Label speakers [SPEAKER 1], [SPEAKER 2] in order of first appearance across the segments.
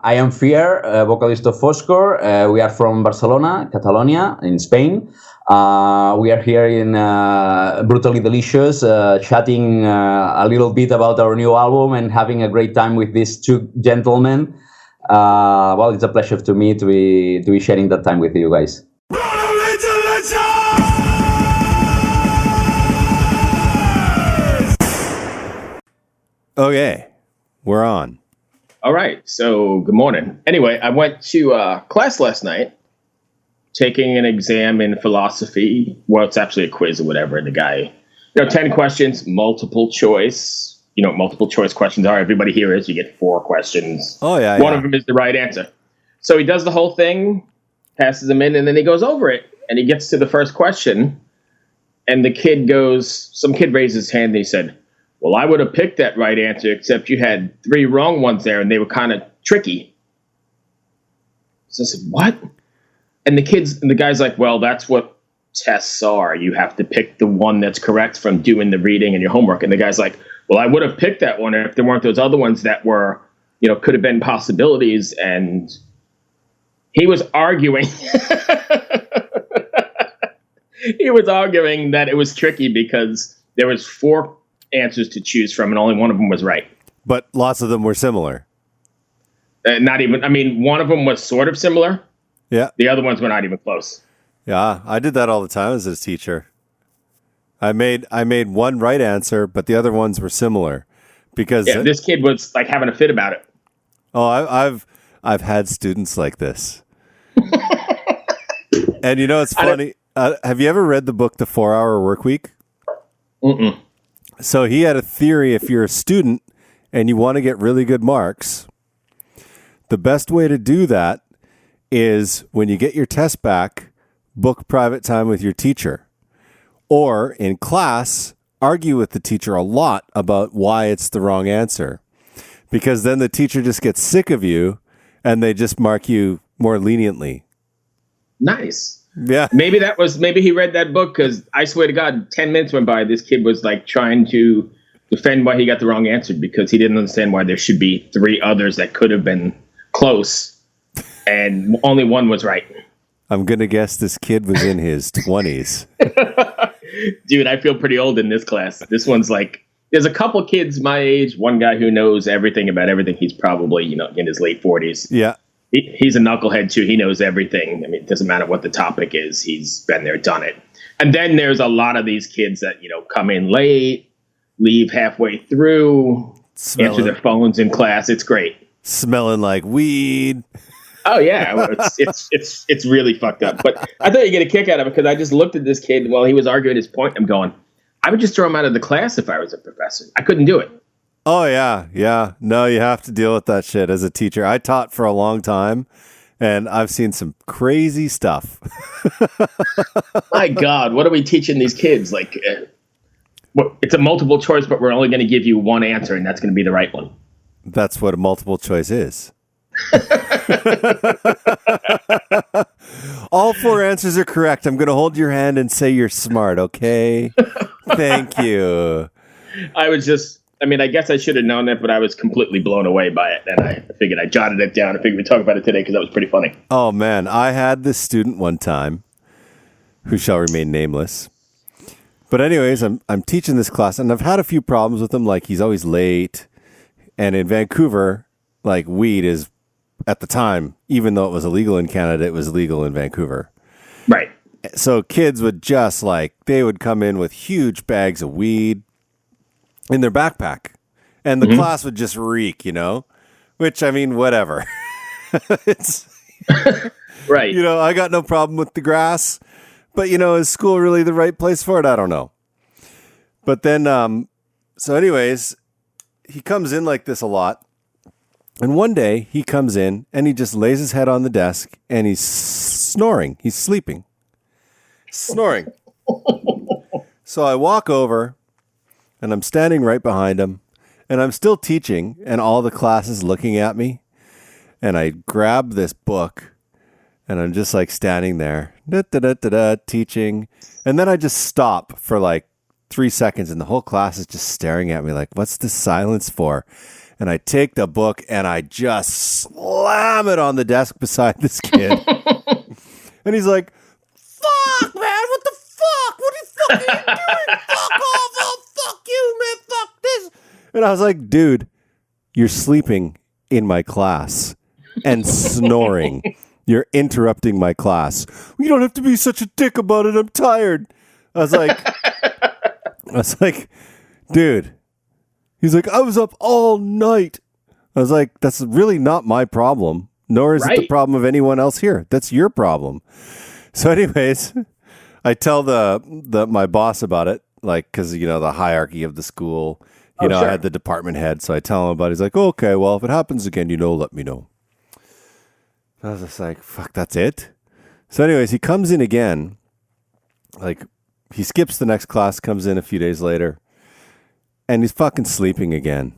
[SPEAKER 1] I am Fiar, vocalist of Foscor. We are from Barcelona, Catalonia, in Spain. We are here in Brutally Delicious, chatting a little bit about our new album and having a great time with these two gentlemen. Well, it's a pleasure to me to be sharing that time with you guys.
[SPEAKER 2] Okay, we're on.
[SPEAKER 3] All right, so good morning. Anyway, I went to class last night, taking an exam in philosophy. Well, it's actually a quiz or whatever. And the guy, 10 questions, multiple choice. You know what multiple choice questions are? Everybody here is. You get 4 questions.
[SPEAKER 2] Oh, yeah.
[SPEAKER 3] One of them is the right answer. So he does the whole thing, passes them in, and then he goes over it. And he gets to the first question, and some kid raised his hand and he said, well, I would have picked that right answer, except you had 3 wrong ones there, and they were kind of tricky. So I said, what? And the guy's like, well, that's what tests are. You have to pick the one that's correct from doing the reading and your homework. And the guy's like, well, I would have picked that one if there weren't those other ones that were, could have been possibilities. And he was arguing. He was arguing that it was tricky because there was 4 answers to choose from, and only one of them was right.
[SPEAKER 2] But lots of them were similar.
[SPEAKER 3] One of them was sort of similar.
[SPEAKER 2] Yeah.
[SPEAKER 3] The other ones were not even close.
[SPEAKER 2] Yeah, I did that all the time as a teacher. I made one right answer, but the other ones were similar because
[SPEAKER 3] this kid was like having a fit about it.
[SPEAKER 2] Oh, I've had students like this. And it's funny. Have you ever read the book The 4-Hour Workweek?
[SPEAKER 3] Mm-mm.
[SPEAKER 2] So he had a theory: if you're a student and you want to get really good marks, the best way to do that is when you get your test back, book private time with your teacher. Or in class, argue with the teacher a lot about why it's the wrong answer. Because then the teacher just gets sick of you and they just mark you more leniently.
[SPEAKER 3] Nice.
[SPEAKER 2] Yeah.
[SPEAKER 3] Maybe he read that book, because I swear to God, 10 minutes went by. This kid was like trying to defend why he got the wrong answer, because he didn't understand why there should be 3 others that could have been close and only one was right.
[SPEAKER 2] I'm going to guess this kid was in his 20s.
[SPEAKER 3] Dude, I feel pretty old in this class. This one's like, there's a couple kids my age. One guy who knows everything about everything. He's probably, in his late 40s.
[SPEAKER 2] Yeah.
[SPEAKER 3] He's a knucklehead too. He knows everything. I mean, it doesn't matter what the topic is. He's been there, done it. And then there's a lot of these kids that, come in late, leave halfway through, answer their phones in class. It's great. Smelling
[SPEAKER 2] like weed.
[SPEAKER 3] Oh yeah, it's really fucked up. But I thought you'd get a kick out of it, because I just looked at this kid while he was arguing his point. I'm going, I would just throw him out of the class if I was a professor. I couldn't do it.
[SPEAKER 2] Oh yeah. No, you have to deal with that shit as a teacher. I taught for a long time, and I've seen some crazy stuff.
[SPEAKER 3] My God, what are we teaching these kids? Like, it's a multiple choice, but we're only going to give you one answer, and that's going to be the right one.
[SPEAKER 2] That's what a multiple choice is. All 4 answers are correct. I'm going to hold your hand and say you're smart, okay? Thank you. I guess I should have known that, but I was completely blown away by it. And I figured I jotted it down. I figured we'd talk about it today because that was pretty funny. Oh, man. I had this student one time who shall remain nameless. But anyways, I'm teaching this class, and I've had a few problems with him. Like, he's always late. And in Vancouver, like, weed is, at the time, even though it was illegal in Canada, it was legal in Vancouver.
[SPEAKER 3] Right.
[SPEAKER 2] So kids would just, they would come in with huge bags of weed in their backpack, and the class would just reek, which, whatever. It's
[SPEAKER 3] right.
[SPEAKER 2] I got no problem with the grass, but, is school really the right place for it? I don't know. But then, so anyways, he comes in like this a lot. And one day he comes in and he just lays his head on the desk and he's snoring. He's sleeping. Snoring. So I walk over and I'm standing right behind him, and I'm still teaching, and all the class is looking at me. And I grab this book and I'm just standing there, teaching. And then I just stop for 3 seconds, and the whole class is just staring at me like, what's this silence for? And I take the book and I just slam it on the desk beside this kid. And he's like, fuck, man, what the fuck? What the fuck are you doing? Fuck off. Oh, fuck you, man. Fuck this. And I was like, dude, you're sleeping in my class and snoring. You're interrupting my class. You don't have to be such a dick about it. I'm tired. I was like, dude. He's like, I was up all night. I was like, that's really not my problem. Nor is it the problem of anyone else here. That's your problem. So anyways, I tell my boss about it, like, because, the hierarchy of the school, sure. I had the department head. So I tell him about it. He's like, okay, well, if it happens again, let me know. I was just like, fuck, that's it? So anyways, he comes in again. Like, he skips the next class, comes in a few days later. And he's fucking sleeping again.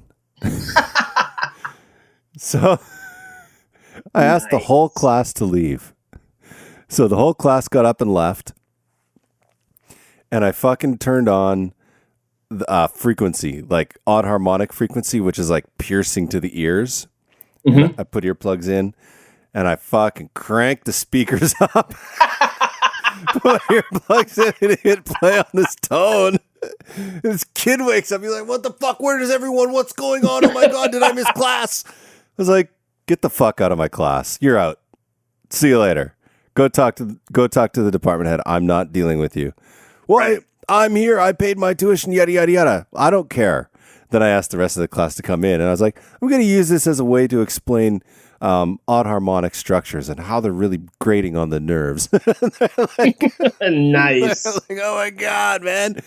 [SPEAKER 2] So I asked the whole class to leave. So the whole class got up and left. And I fucking turned on the frequency, like odd harmonic frequency, which is like piercing to the ears. Mm-hmm. I put earplugs in and I fucking cranked the speakers up. Put earplugs in and hit play on this tone. This kid wakes up. He's like, what the fuck? Where is everyone? What's going on? Oh my God, did I miss class? I was like, get the fuck out of my class. You're out. See you later. Go talk to the department head. I'm not dealing with you. Well, I'm here. I paid my tuition, yada, yada, yada. I don't care. Then I asked the rest of the class to come in. And I was like, I'm going to use this as a way to explain odd harmonic structures and how they're really grating on the nerves.
[SPEAKER 3] Nice.
[SPEAKER 2] Like, oh my God, man.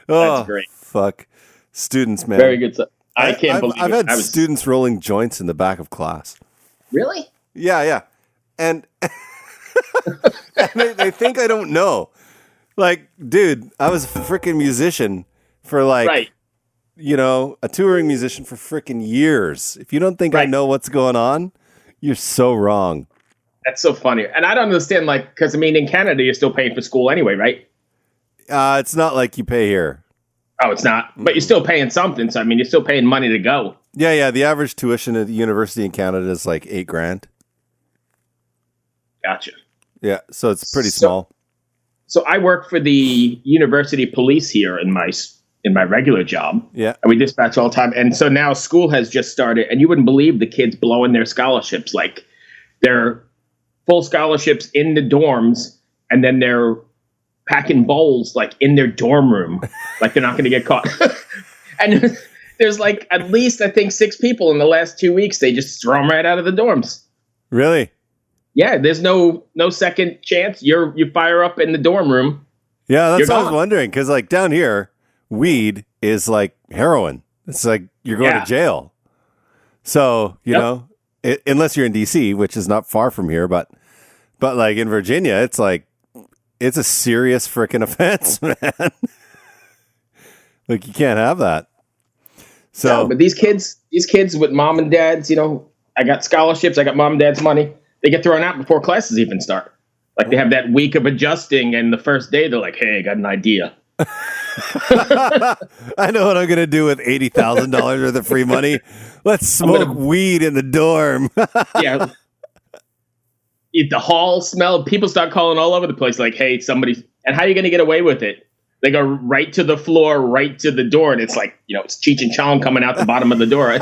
[SPEAKER 3] That's great.
[SPEAKER 2] Fuck. Students, man.
[SPEAKER 3] Very good stuff. I can't believe
[SPEAKER 2] I've had students rolling joints in the back of class.
[SPEAKER 3] Really?
[SPEAKER 2] Yeah. And, and they think I don't know. Like, dude, I was a freaking musician for a touring musician for freaking years. If you don't think I know what's going on, you're so wrong.
[SPEAKER 3] That's so funny. And I don't understand, because, in Canada, you're still paying for school anyway, right?
[SPEAKER 2] It's not like you pay here.
[SPEAKER 3] Oh, it's not. But you're still paying something. So, you're still paying money to go.
[SPEAKER 2] Yeah. The average tuition at the university in Canada is like $8,000.
[SPEAKER 3] Gotcha.
[SPEAKER 2] Yeah. So it's pretty small.
[SPEAKER 3] So I work for the university police here in my regular job.
[SPEAKER 2] Yeah.
[SPEAKER 3] And we dispatch all the time. And so now school has just started. And you wouldn't believe the kids blowing their scholarships. Like, they're full scholarships in the dorms. And then they're packing bowls in their dorm room, like they're not going to get caught. And there's at least I think 6 people in the last 2 weeks. They just throw them right out of the dorms.
[SPEAKER 2] Really?
[SPEAKER 3] Yeah. There's no second chance. You fire up in the dorm room.
[SPEAKER 2] Yeah, that's what I was wondering. Because down here, weed is like heroin. It's like you're going to jail. So you know, unless you're in DC, which is not far from here, but in Virginia, it's it's a serious freaking offense, man. You can't have that. So,
[SPEAKER 3] but these kids with mom and dads, I got scholarships, I got mom and dad's money. They get thrown out before classes even start. They have that week of adjusting, and the first day they're like, "Hey, I got an idea."
[SPEAKER 2] I know what I'm gonna do with $80,000 worth of free money. Let's smoke weed in the dorm.
[SPEAKER 3] Yeah. The hall smell, people start calling all over the place hey, somebody, and how are you going to get away with it? They go right to the floor, right to the door, and it's it's Cheech and Chong coming out the bottom of the door.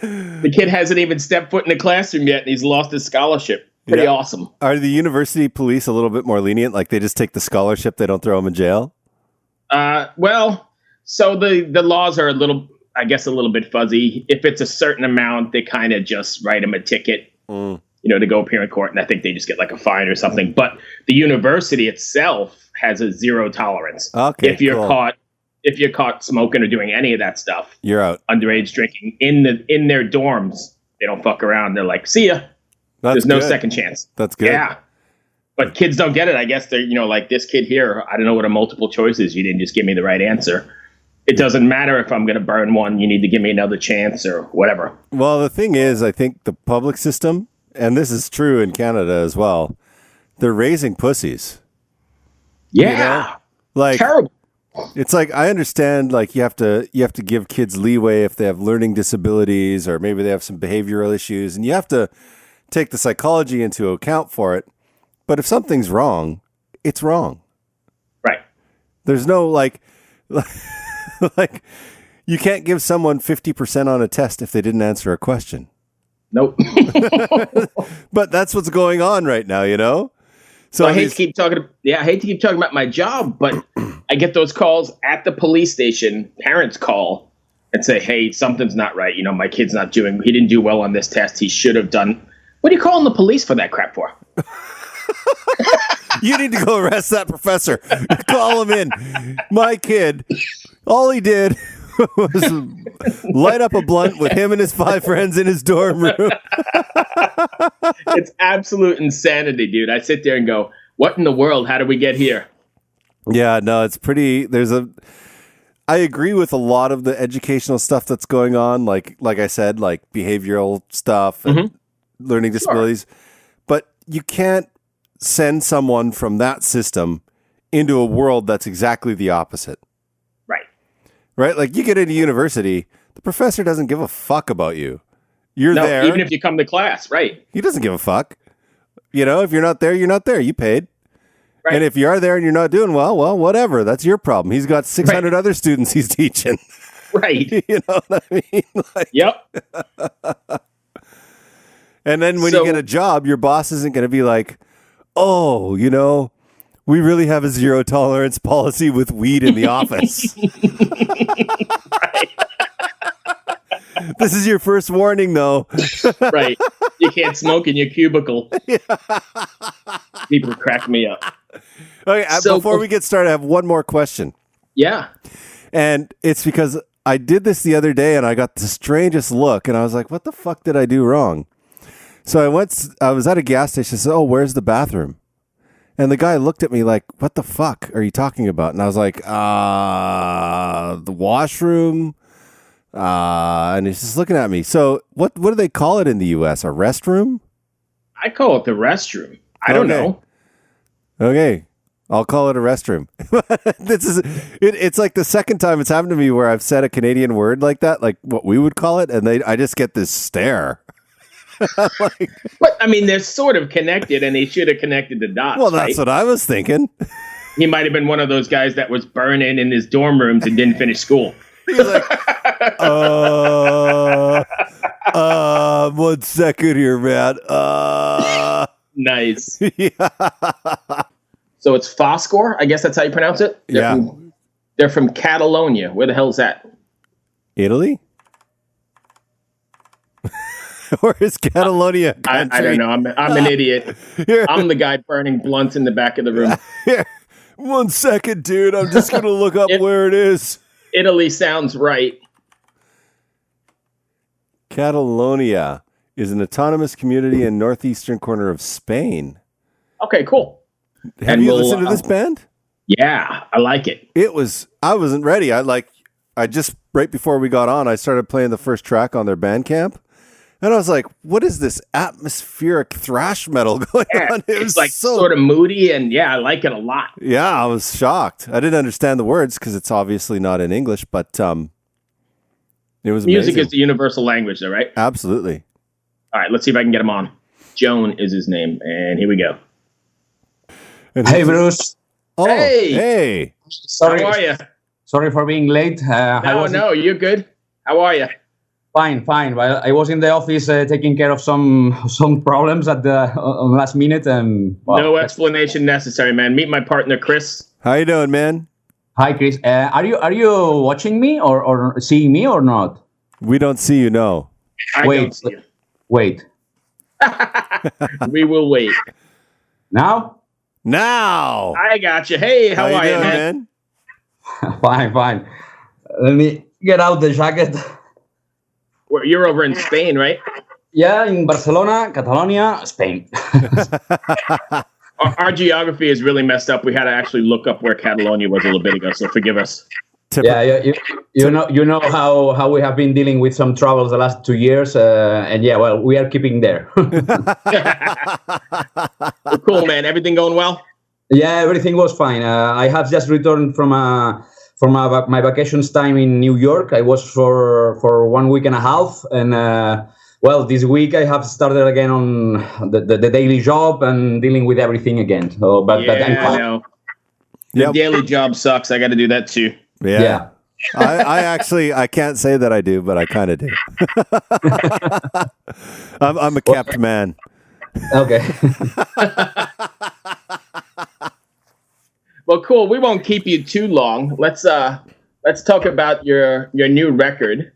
[SPEAKER 3] The kid hasn't even stepped foot in the classroom yet, and he's lost his scholarship. Pretty awesome.
[SPEAKER 2] Are the university police a little bit more lenient? They just take the scholarship, they don't throw them in jail?
[SPEAKER 3] Well, so the laws are a little bit fuzzy. If it's a certain amount, they kind of just write them a ticket. To go appear in court, and I think they just get a fine or something. But the university itself has a zero tolerance.
[SPEAKER 2] Okay,
[SPEAKER 3] if you're caught smoking or doing any of that stuff,
[SPEAKER 2] you're out.
[SPEAKER 3] Underage drinking in their dorms, they don't fuck around. They're like, see ya. There's no second chance.
[SPEAKER 2] That's good.
[SPEAKER 3] Yeah, but kids don't get it. I guess they're this kid here. I don't know what a multiple choice is. You didn't just give me the right answer. It doesn't matter if I'm going to burn one. You need to give me another chance or whatever.
[SPEAKER 2] Well, the thing is, I think the public system, and this is true in Canada as well, they're raising pussies.
[SPEAKER 3] Yeah.
[SPEAKER 2] Terrible. It's like, I understand, like, you have to give kids leeway if they have learning disabilities or maybe they have some behavioral issues, and you have to take the psychology into account for it. But if something's wrong, it's wrong.
[SPEAKER 3] Right.
[SPEAKER 2] There's no like you can't give someone 50% on a test if they didn't answer a question.
[SPEAKER 3] Nope.
[SPEAKER 2] But that's what's going on right now, you know? So
[SPEAKER 3] I hate to keep talking about my job, but I get those calls at the police station. Parents call and say, "Hey, something's not right. You know, my kid's he didn't do well on this test. He should have done." What are you calling the police for that crap for?
[SPEAKER 2] You need to go arrest that professor. Call him in. My kid, all he did was light up a blunt with him and his 5 friends in his dorm room.
[SPEAKER 3] It's absolute insanity, dude. I sit there and go, what in the world? How did we get here?
[SPEAKER 2] Yeah, no, it's pretty. I agree with a lot of the educational stuff that's going on. Like I said, like behavioral stuff and learning disabilities. Sure. But you can't send someone from that system into a world that's exactly the opposite. Right? Like, you get into university, the professor doesn't give a fuck about you. You're there.
[SPEAKER 3] Even if you come to class, right?
[SPEAKER 2] He doesn't give a fuck. You know, if you're not there, you're not there. You paid. Right. And if you are there and you're not doing well, whatever. That's your problem. He's got 600 other students he's teaching.
[SPEAKER 3] Right.
[SPEAKER 2] You know what I mean? Like,
[SPEAKER 3] yep.
[SPEAKER 2] And then when you get a job, your boss isn't going to be like, oh, you know, we really have a zero tolerance policy with weed in the office. This is your first warning, though.
[SPEAKER 3] Right. You can't smoke in your cubicle. Yeah. People crack me up.
[SPEAKER 2] Okay, before we get started, I have one more question.
[SPEAKER 3] Yeah.
[SPEAKER 2] And it's because I did this the other day and I got the strangest look and I was like, what the fuck did I do wrong? So I was at a gas station and said, oh, where's the bathroom? And the guy looked at me like, what the fuck are you talking about? And I was like, the washroom. And he's just looking at me. So what do they call it in the U.S.? A restroom?
[SPEAKER 3] I call it the restroom. I don't know.
[SPEAKER 2] Okay. I'll call it a restroom. It's like the second time it's happened to me where I've said a Canadian word like that, like what we would call it. And I just get this stare. Like,
[SPEAKER 3] but I mean, they're sort of connected, and they should have connected the dots.
[SPEAKER 2] Well, that's what I was thinking.
[SPEAKER 3] He might have been one of those guys that was burning in his dorm rooms and didn't finish school.
[SPEAKER 2] He was like, 1 second here, man.
[SPEAKER 3] Nice.
[SPEAKER 2] Yeah.
[SPEAKER 3] So it's Foscor. I guess that's how you pronounce it. They're from Catalonia. Where the hell is that?
[SPEAKER 2] Italy? Or is Catalonia?
[SPEAKER 3] I don't know. I'm an idiot. I'm the guy burning blunts in the back of the room.
[SPEAKER 2] Here. 1 second, dude. I'm just going to look up where it is.
[SPEAKER 3] Italy sounds right.
[SPEAKER 2] Catalonia is an autonomous community in northeastern corner of Spain.
[SPEAKER 3] Okay, cool.
[SPEAKER 2] Have you listened to this band?
[SPEAKER 3] Yeah, I like it.
[SPEAKER 2] I wasn't ready. I just, right before we got on, I started playing the first track on their Bandcamp. And I was like, what is this atmospheric thrash metal going on?
[SPEAKER 3] It's like sort of moody, and I like it a lot.
[SPEAKER 2] Yeah, I was shocked. I didn't understand the words because it's obviously not in English, but it was
[SPEAKER 3] music
[SPEAKER 2] amazing.
[SPEAKER 3] Is the universal language, though, right?
[SPEAKER 2] Absolutely.
[SPEAKER 3] All right, let's see if I can get him on. Joan is his name, and here we go.
[SPEAKER 1] And hey, Bruce.
[SPEAKER 2] Oh,
[SPEAKER 3] hey.
[SPEAKER 1] Sorry.
[SPEAKER 3] How are you?
[SPEAKER 1] Sorry for being late.
[SPEAKER 3] No, you're good. How are you?
[SPEAKER 1] Fine. Well, I was in the office taking care of some problems at the last minute, and
[SPEAKER 3] no explanation necessary, man. Meet my partner, Chris.
[SPEAKER 2] How you doing, man?
[SPEAKER 1] Hi, Chris. Are you watching me or seeing me or not?
[SPEAKER 2] We don't see you, no.
[SPEAKER 3] I don't see you.
[SPEAKER 1] Wait.
[SPEAKER 3] We will wait.
[SPEAKER 2] Now.
[SPEAKER 3] I got you. Hey, how are you, man?
[SPEAKER 1] Fine. Let me get out the jacket.
[SPEAKER 3] You're over in Spain, right?
[SPEAKER 1] Yeah, in Barcelona, Catalonia, Spain.
[SPEAKER 3] Our geography is really messed up. We had to actually look up where Catalonia was a little bit ago, so forgive us.
[SPEAKER 1] You know how we have been dealing with some troubles the last 2 years, and we are keeping there.
[SPEAKER 3] Cool, man. Everything going well?
[SPEAKER 1] Yeah, everything was fine. I have just returned from my vacations time in New York. I was for 1 week and a half, and this week I have started again on the daily job and dealing with everything again. So, but I'm fine.
[SPEAKER 3] I know. The daily job sucks. I got to do that too.
[SPEAKER 2] Yeah. I actually, I can't say that I do, but I kind of do. I'm a kept man.
[SPEAKER 1] Okay.
[SPEAKER 3] Well, cool. We won't keep you too long. Let's talk about your new record.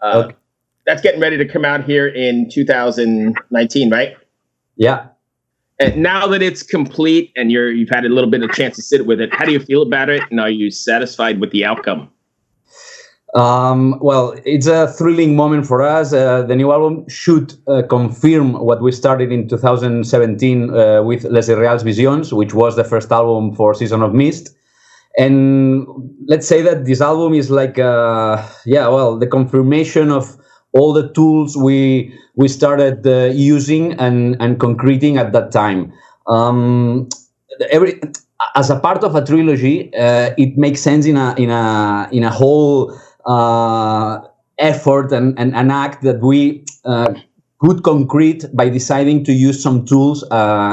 [SPEAKER 1] Okay.
[SPEAKER 3] That's getting ready to come out here in 2019, right?
[SPEAKER 1] Yeah.
[SPEAKER 3] And now that it's complete and you've had a little bit of chance to sit with it, how do you feel about it? And are you satisfied with the outcome?
[SPEAKER 1] It's a thrilling moment for us. The new album should confirm what we started in 2017 with Les Irreals Visions, which was the first album for Season of Mist. And let's say that this album is like, the confirmation of all the tools we started using and concreting at that time. As a part of a trilogy, it makes sense in a whole effort and an act that we could concrete by deciding to use some tools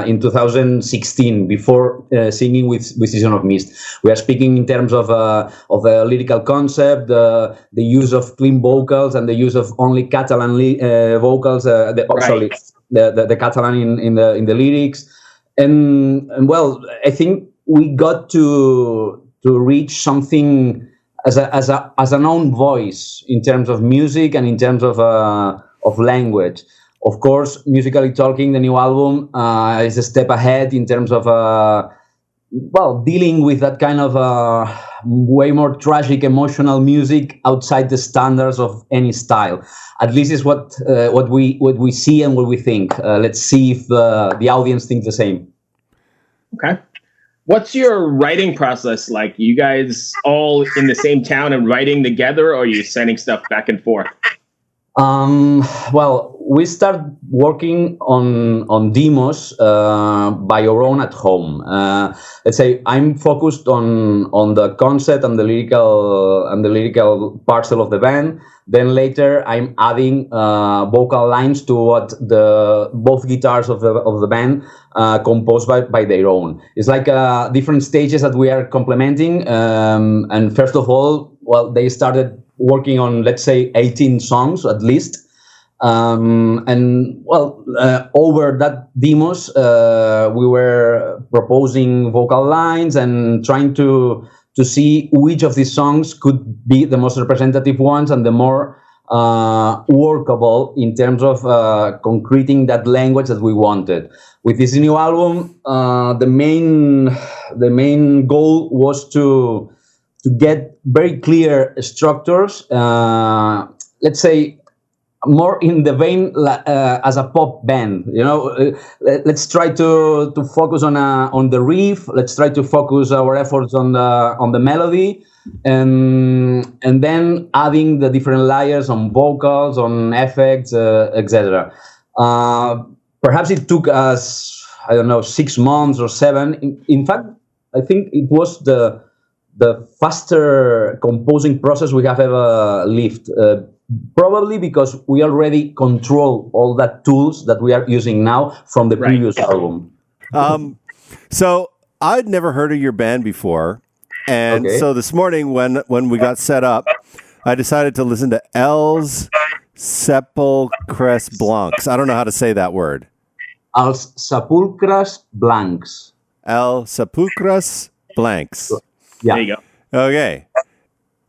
[SPEAKER 1] in 2016 before singing with Season of Mist. We are speaking in terms of a lyrical concept, the use of clean vocals and the use of only Catalan vocals. The Catalan in the lyrics, and I think we got to reach something as an own voice in terms of music and in terms of language. Of course, musically talking, the new album is a step ahead in terms of dealing with that kind of way more tragic, emotional music outside the standards of any style. At least is what we see and what we think. Let's see if the audience thinks the same.
[SPEAKER 3] Okay. What's your writing process like? You guys all in the same town and writing together, or are you sending stuff back and forth?
[SPEAKER 1] We start working on demos by our own at home. Let's say I'm focused on the concept and the lyrical parcel of the band. Then later I'm adding vocal lines to what both guitars of the band composed by their own. It's like different stages that we are complementing. And first of all, they started working on, let's say, 18 songs at least. Over that demos, we were proposing vocal lines and trying to see which of these songs could be the most representative ones and the more workable in terms of concreting that language that we wanted. With this new album, the main goal was to get very clear structures, let's say, more in the vein as a pop band. Let's try to focus on the riff. Let's try to focus our efforts on the melody, and then adding the different layers on vocals, on effects, etc. Perhaps it took us, 6 months or 7. In fact, I think it was the faster composing process we have ever lived. Probably because we already control all that tools that we are using now from the previous album.
[SPEAKER 2] So I'd never heard of your band before. And so this morning when we got set up, I decided to listen to Els Sepulcres Blancs. I don't know how to say that word.
[SPEAKER 1] Els Sepulcres Blancs.
[SPEAKER 2] Els Sepulcres Blancs.
[SPEAKER 1] Yeah.
[SPEAKER 3] There you go.
[SPEAKER 2] Okay.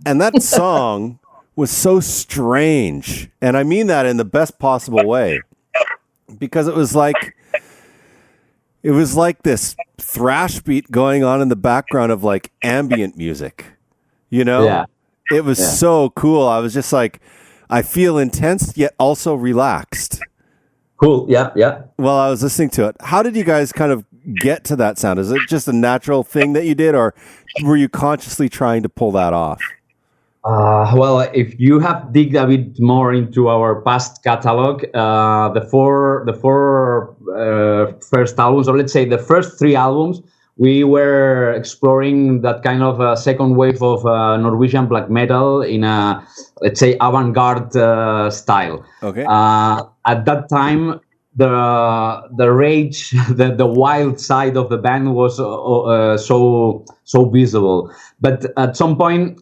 [SPEAKER 2] And that song was so strange. And I mean that in the best possible way. Because it was like this thrash beat going on in the background of like ambient music.
[SPEAKER 1] Yeah.
[SPEAKER 2] It was so cool. I was just like, I feel intense yet also relaxed.
[SPEAKER 1] Cool. Yeah.
[SPEAKER 2] While I was listening to it. How did you guys kind of get to that sound? Is it just a natural thing that you did, or were you consciously trying to pull that off?
[SPEAKER 1] If you have digged a bit more into our past catalog, the four first albums, or let's say the first 3 albums, we were exploring that kind of second wave of Norwegian black metal in a, let's say, avant-garde style.
[SPEAKER 2] Okay.
[SPEAKER 1] At that time, the rage, the wild side of the band was so visible. But at some point,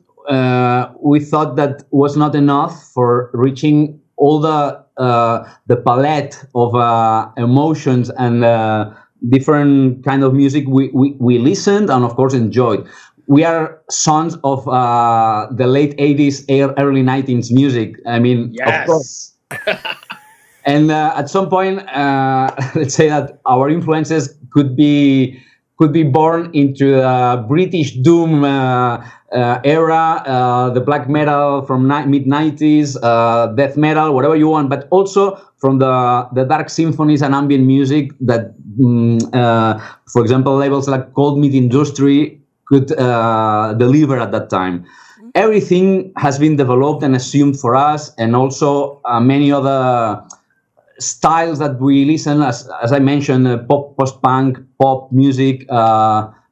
[SPEAKER 1] we thought that was not enough for reaching all the palette of emotions and different kind of music we listened and of course enjoyed. We are sons of the late 80s, early 90s music. I mean,
[SPEAKER 3] yes.
[SPEAKER 1] Of course. And at some point, let's say that our influences could be born into the British doom era, the black metal from mid 90s, death metal, whatever you want, but also from the dark symphonies and ambient music that, for example, labels like Cold Meat Industry could deliver at that time. Everything has been developed and assumed for us, and also many other styles that we listen, as I mentioned, pop, post-punk, pop music,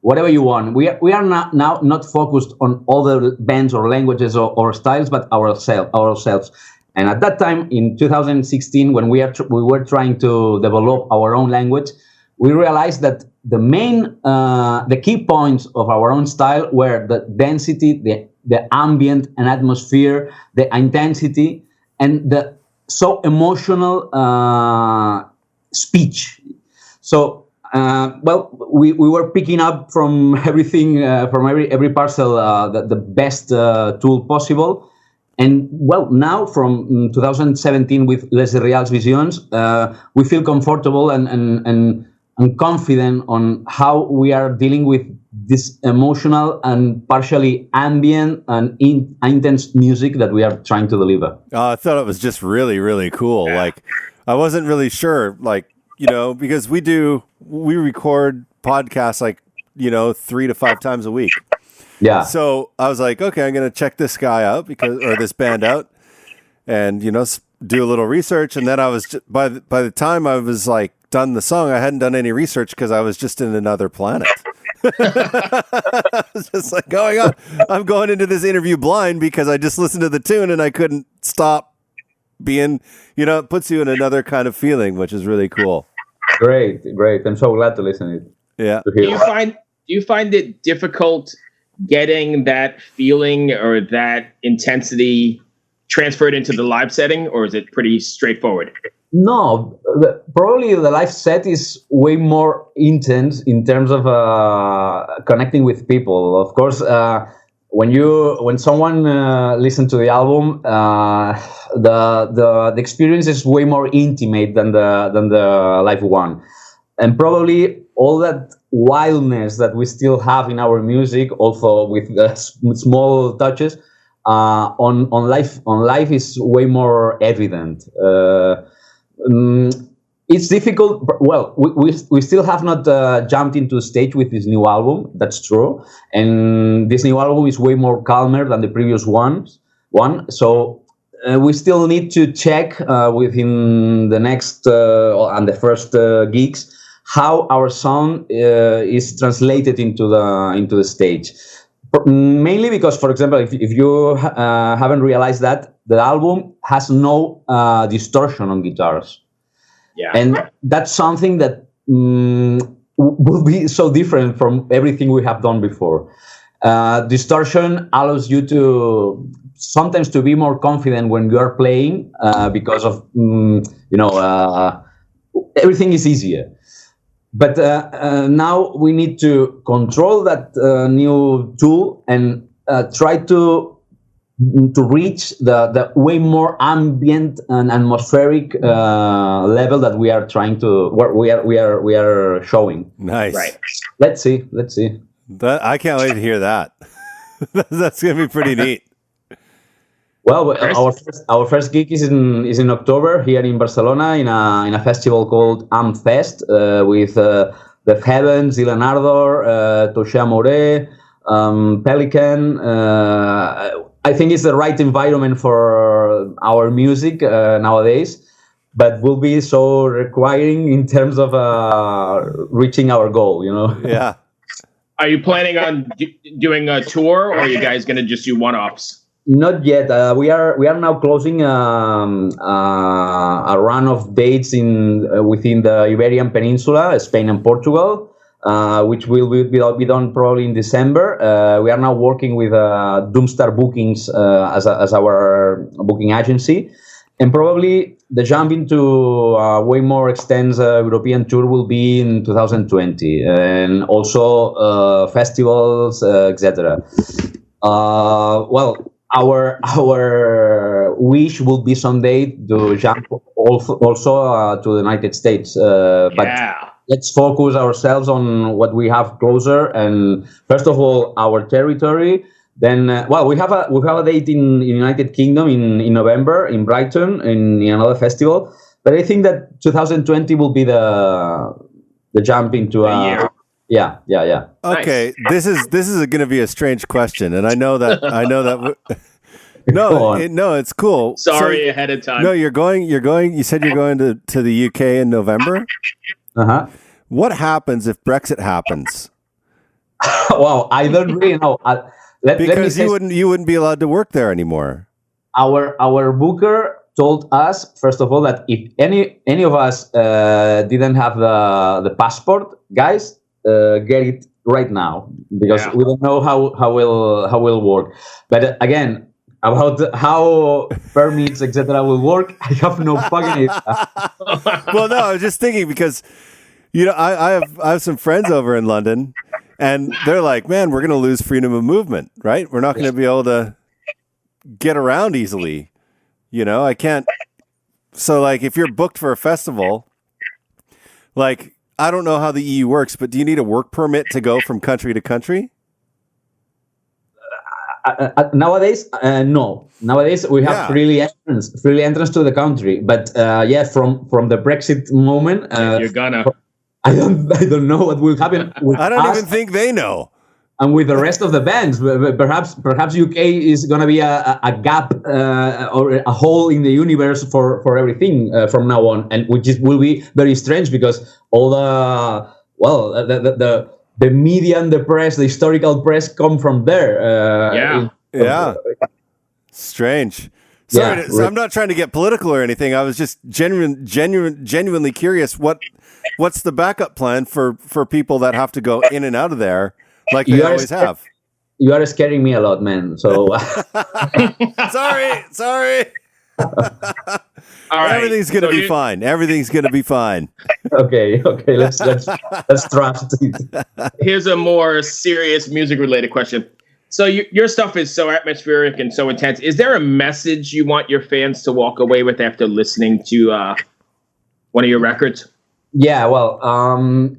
[SPEAKER 1] whatever you want. We are now not focused on other bands or languages or styles, but ourselves. And at that time, in 2016, when we were trying to develop our own language, we realized that the key points of our own style were the density, the ambient and atmosphere, the intensity, and the so emotional speech. So, we were picking up from everything, from every parcel, the best tool possible. And now from 2017 with Les Reals Visions, we feel comfortable and confident on how we are dealing with this emotional and partially ambient and intense music that we are trying to deliver.
[SPEAKER 2] I thought it was just really, really cool. Like, I wasn't really sure, because we record podcasts 3 to 5 times a week.
[SPEAKER 1] Yeah.
[SPEAKER 2] So I was like, okay, I'm going to check this guy out or this band out and, do a little research. And then I was by the time I was done the song, I hadn't done any research because I was just in another planet. I was just going on. I'm going into this interview blind because I just listened to the tune and I couldn't stop being, it puts you in another kind of feeling, which is really cool.
[SPEAKER 1] Great. I'm so glad to listen to it.
[SPEAKER 2] Yeah.
[SPEAKER 3] Do you find it difficult getting that feeling or that intensity transferred into the live setting, or is it pretty straightforward?
[SPEAKER 1] No, probably the live set is way more intense in terms of connecting with people. Of course, when someone listens to the album, the experience is way more intimate than the live one, and probably all that wildness that we still have in our music, also with small touches, on live is way more evident. It's difficult. Well, we still have not jumped into stage with this new album. That's true, and this new album is way more calmer than the previous one. So we still need to check within the next and the first gigs how our sound is translated into the stage. Mainly because, for example, if you haven't realized that, the album has no distortion on guitars.
[SPEAKER 3] Yeah.
[SPEAKER 1] And that's something that will be so different from everything we have done before. Distortion allows you to sometimes to be more confident when you are playing because of, everything is easier. But now we need to control that new tool and try to reach the way more ambient and atmospheric level that we are trying to we are showing.
[SPEAKER 2] Nice.
[SPEAKER 3] Right.
[SPEAKER 1] Let's see.
[SPEAKER 2] I can't wait to hear that. That's gonna be pretty neat.
[SPEAKER 1] Well, our first gig is in October here in Barcelona in a festival called Fest with The Heavens, Dylan Ardor, Tosha More, Pelican. I think it's the right environment for our music nowadays, but will be so requiring in terms of reaching our goal.
[SPEAKER 2] Yeah.
[SPEAKER 3] Are you planning on doing a tour, or are you guys going to just do one-offs?
[SPEAKER 1] Not yet. We are now closing a run of dates within the Iberian Peninsula, Spain and Portugal, which will be done probably in December. We are now working with Doomstar Bookings as our booking agency, and probably the jump into a way more extensive European tour will be in 2020, and also festivals, etc. Well, our wish will be someday to jump also to the United States, but let's focus ourselves on what we have closer, and first of all our territory. Then, we have a date in United Kingdom in November in Brighton in another festival. But I think that 2020 will be the jump into
[SPEAKER 3] a year.
[SPEAKER 1] Yeah.
[SPEAKER 2] Okay, nice. This is going to be a strange question, and I know that. No, it's cool.
[SPEAKER 3] Sorry ahead of time.
[SPEAKER 2] No, you're going. You said you're going to the UK in November. What happens if Brexit happens?
[SPEAKER 1] Well, I don't really know.
[SPEAKER 2] Because you wouldn't be allowed to work there anymore.
[SPEAKER 1] Our booker told us, first of all, that if any of us didn't have the passport, guys, get it right now, because we don't know how will work. But again, about how permits, etc., will work, I have no fucking idea.
[SPEAKER 2] Well, no, I was just thinking because I have some friends over in London. And they're like, man, we're going to lose freedom of movement, right? We're not going to be able to get around easily. I can't. So, like, if you're booked for a festival, like, I don't know how the EU works, but do you need a work permit to go from country to country?
[SPEAKER 1] Nowadays, no. Nowadays, we have freely entrance to the country. But, from the Brexit moment...
[SPEAKER 3] you're gonna...
[SPEAKER 1] I don't know what will happen with
[SPEAKER 2] I don't even think they know.
[SPEAKER 1] And with the rest of the bands, perhaps UK is going to be a gap or a hole in the universe for everything from now on, and which will be very strange because all the media and the press, the historical press, come from there.
[SPEAKER 2] Strange. Sorry, so I'm not trying to get political or anything. I was just genuinely curious. What's the backup plan for people that have to go in and out of there like they always have?
[SPEAKER 1] You are scaring me a lot, man. So
[SPEAKER 2] sorry.
[SPEAKER 3] All right.
[SPEAKER 2] Everything's gonna be fine. Everything's gonna be fine.
[SPEAKER 1] Okay. Let's trust it.
[SPEAKER 3] Here's a more serious music-related question. So your stuff is so atmospheric and so intense. Is there a message you want your fans to walk away with after listening to one of your records?
[SPEAKER 1] Yeah, well,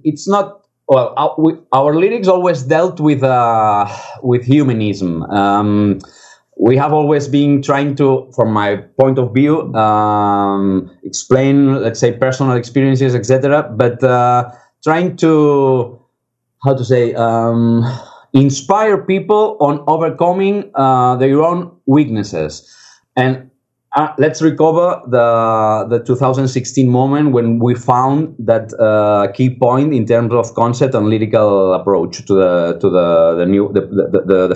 [SPEAKER 1] it's not. Well, our lyrics always dealt with humanism. We have always been trying to, from my point of view, explain, let's say, personal experiences, etc. But trying to, inspire people on overcoming their own weaknesses. And let's recover the 2016 moment when we found that key point in terms of concept and lyrical approach to the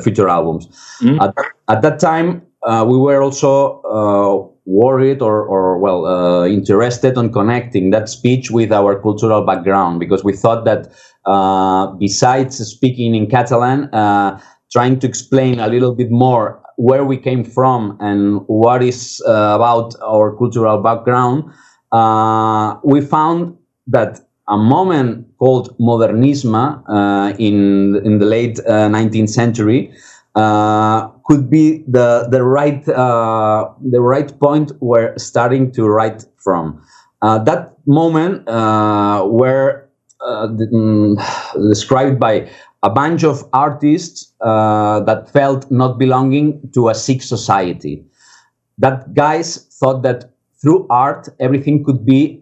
[SPEAKER 1] future albums. Mm-hmm. At that time, we were also worried or interested on connecting that speech with our cultural background, because we thought that besides speaking in Catalan, trying to explain a little bit more where we came from and what is about our cultural background, we found that a moment called modernisme in the late 19th century could be the right point where starting to write from. That moment were described by a bunch of artists that felt not belonging to a sick society. That guys thought that through art everything could be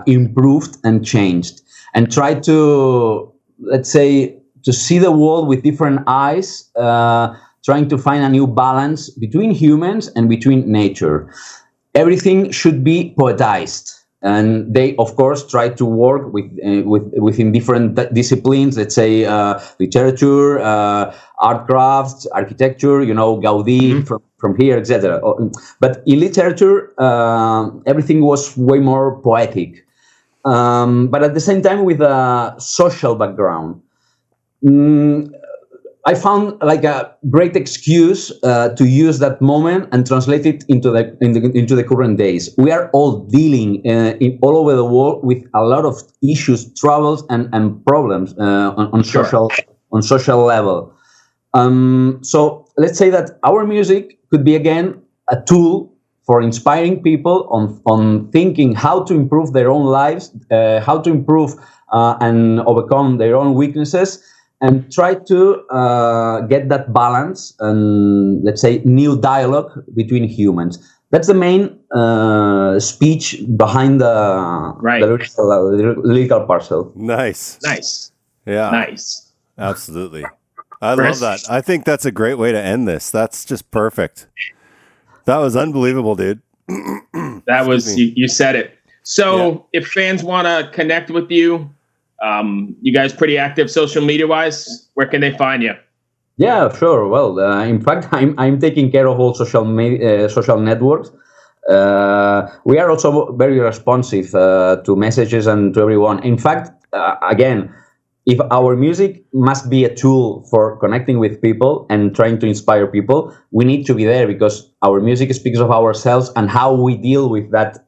[SPEAKER 1] improved and changed, and tried to, let's say, to see the world with different eyes, trying to find a new balance between humans and between nature. Everything should be poetized. And they, of course, try to work within different disciplines. Let's say literature, art crafts, architecture. Gaudí from here, etc. But in literature, everything was way more poetic. But at the same time, with a social background. I found like a great excuse to use that moment and translate it into the current days. We are all dealing all over the world with a lot of issues, troubles, and problems on social level. So let's say that our music could be again a tool for inspiring people on thinking how to improve their own lives, how to improve and overcome their own weaknesses, and try to get that balance and, let's say, new dialogue between humans. That's the main speech behind the lyrical parcel.
[SPEAKER 2] Nice. Yeah.
[SPEAKER 3] Nice.
[SPEAKER 2] Absolutely. I love that. I think that's a great way to end this. That's just perfect. That was unbelievable, dude.
[SPEAKER 3] That was, you said it. So if fans want to connect with you, you guys pretty active social media wise? Where can they find you?
[SPEAKER 1] Yeah, sure. Well, in fact, I'm taking care of all social networks. We are also very responsive to messages and to everyone. In fact, again, if our music must be a tool for connecting with people and trying to inspire people, we need to be there because our music speaks of ourselves and how we deal with that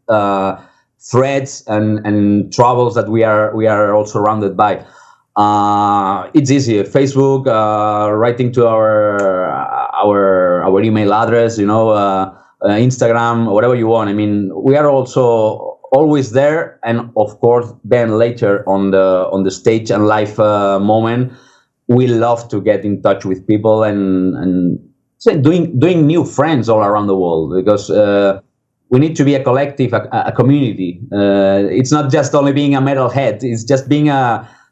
[SPEAKER 1] threats and troubles that we are all surrounded by. It's easy. Facebook, writing to our email address, Instagram, whatever you want. I mean, we are also always there, and of course, then later on the stage and live moment, we love to get in touch with people and say doing new friends all around the world because. We need to be a collective, a community. It's not just only being a metalhead. It's just being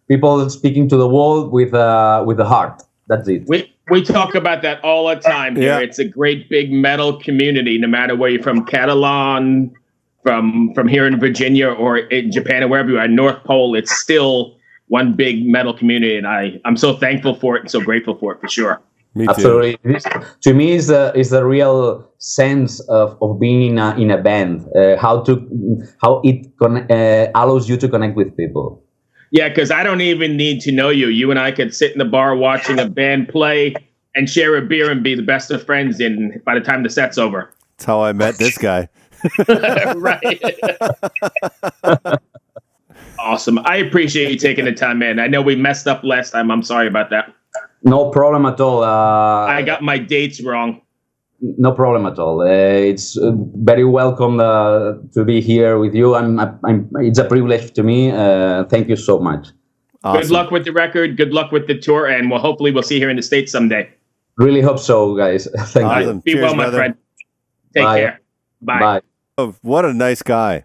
[SPEAKER 1] people speaking to the world with the heart. That's it.
[SPEAKER 3] We talk about that all the time here. Yeah. It's a great big metal community, no matter where you're from, Catalan, from here in Virginia or in Japan or wherever you are, North Pole. It's still one big metal community, and I'm so thankful for it and so grateful for it for sure.
[SPEAKER 2] Me too.
[SPEAKER 1] Absolutely. To me, is the real sense of being in a band. How it allows you to connect with people.
[SPEAKER 3] Yeah, because I don't even need to know you. You and I could sit in the bar watching a band play and share a beer and be the best of friends. By the time the set's over.
[SPEAKER 2] That's how I met this guy.
[SPEAKER 3] Right. Awesome. I appreciate you taking the time, man. I know we messed up last time. I'm sorry about that.
[SPEAKER 1] No problem at all.
[SPEAKER 3] I got my dates wrong.
[SPEAKER 1] No problem at all. It's very welcome to be here with you. It's a privilege to me. Thank you so much.
[SPEAKER 2] Awesome.
[SPEAKER 3] Good luck with the record. Good luck with the tour, and hopefully we'll see you here in the States someday.
[SPEAKER 1] Really hope so, guys. Thank you.
[SPEAKER 3] Be
[SPEAKER 2] Cheers,
[SPEAKER 3] well, my
[SPEAKER 2] brother.
[SPEAKER 3] friend. Take care. Bye.
[SPEAKER 2] Oh, what a nice guy.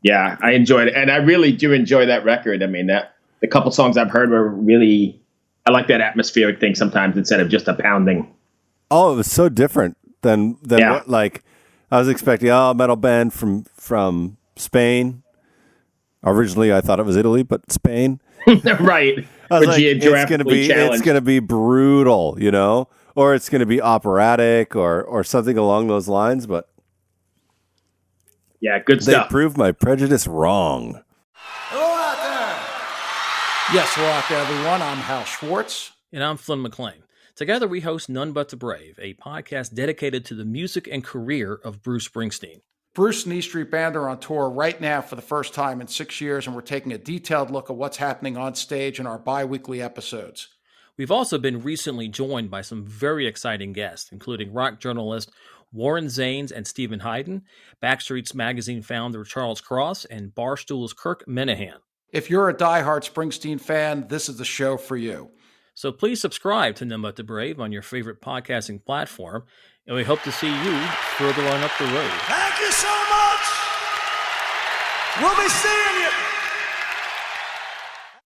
[SPEAKER 3] Yeah, I enjoyed it, and I really do enjoy that record. I mean, the couple songs I've heard were really. I like that atmospheric thing sometimes instead of just a pounding.
[SPEAKER 2] Oh, it was so different than what, like I was expecting. Oh, metal band from Spain. Originally, I thought it was Italy, but Spain.
[SPEAKER 3] Right.
[SPEAKER 2] I was like, it's gonna be brutal, or it's gonna be operatic, or something along those lines. But
[SPEAKER 3] yeah, good stuff.
[SPEAKER 2] They proved my prejudice wrong.
[SPEAKER 4] Yes, hello out there, everyone. I'm Hal Schwartz.
[SPEAKER 5] And I'm Flynn McLean. Together we host None But the Brave, a podcast dedicated to the music and career of Bruce Springsteen.
[SPEAKER 4] Bruce and E Street Band are on tour right now for the first time in 6 years, and we're taking a detailed look at what's happening on stage in our bi-weekly episodes.
[SPEAKER 5] We've also been recently joined by some very exciting guests, including rock journalist Warren Zanes and Stephen Hayden, Backstreet's Magazine founder Charles Cross, and Barstool's Kirk Minahan.
[SPEAKER 4] If you're a diehard Springsteen fan, this is the show for you.
[SPEAKER 5] So please subscribe to None But the Brave on your favorite podcasting platform, and we hope to see you further on up the road.
[SPEAKER 6] Thank you so much. We'll be seeing you.